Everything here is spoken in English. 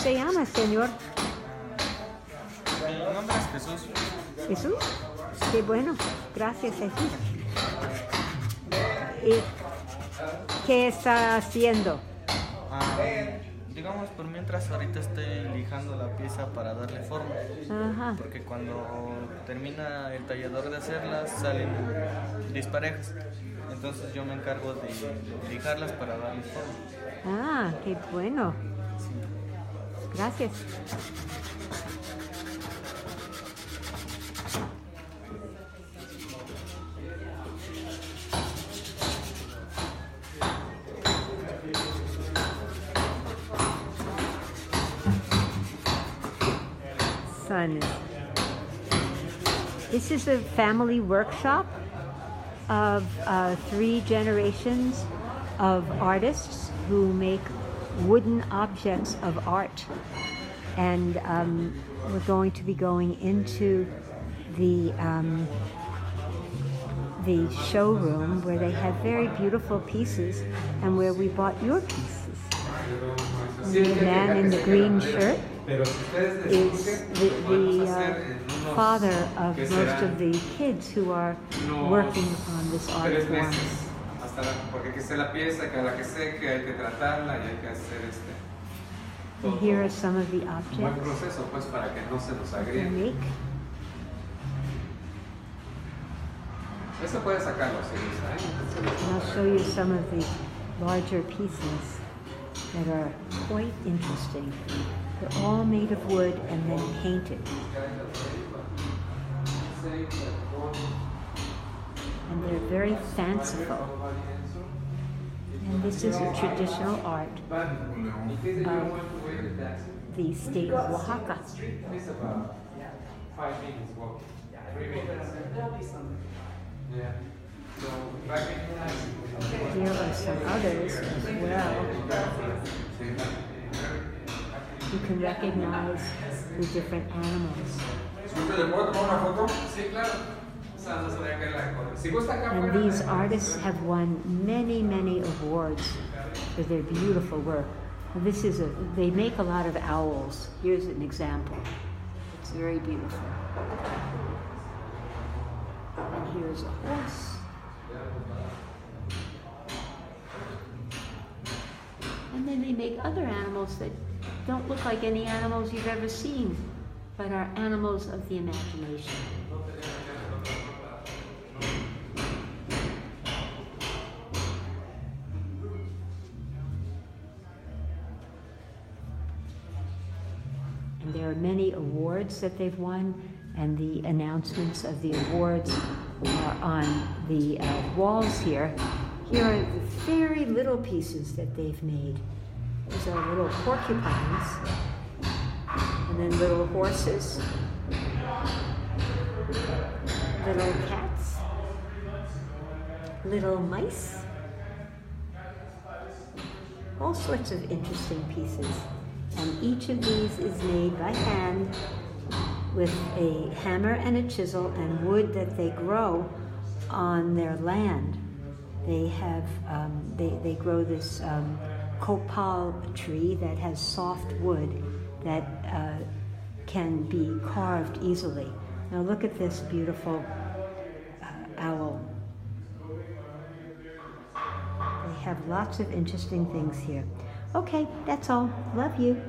se llama, señor? Mi nombre es Jesús. ¿Jesús? Qué bueno. Gracias, Jesús. ¿Y qué está haciendo? Digamos, por mientras ahorita estoy lijando la pieza para darle forma. Ajá. Porque cuando termina el tallador de hacerlas salen disparejas. Entonces yo me encargo de lijarlas para darles forma. Ah, qué bueno. Sí. Gracias. Son. This is a family workshop of 3 generations of artists who make wooden objects of art. And we're going to be going into the showroom where they have very beautiful pieces and where we bought your pieces. And the man in the green shirt is the father of most of the kids who are working on this art form. And here are some of the objects they make. And I'll show you some of the larger pieces that are quite interesting. They're all made of wood and then painted. And they're very fanciful. And this is a traditional art of the state of Oaxaca. Here are some others as well. You can recognize the different animals. And these artists have won many, many awards for their beautiful work. This is they make a lot of owls. Here's an example. It's very beautiful. And here's a horse. And then they make other animals that don't look like any animals you've ever seen, but are animals of the imagination. And there are many awards that they've won, and the announcements of the awards are on the walls here. Here are the very little pieces that they've made. These are little porcupines, and then little horses, little cats, little mice, all sorts of interesting pieces. And each of these is made by hand with a hammer and a chisel and wood that they grow on their land. They have they grow this copal tree that has soft wood that can be carved easily. Now look at this beautiful owl. They have lots of interesting things here. Okay, that's all. Love you.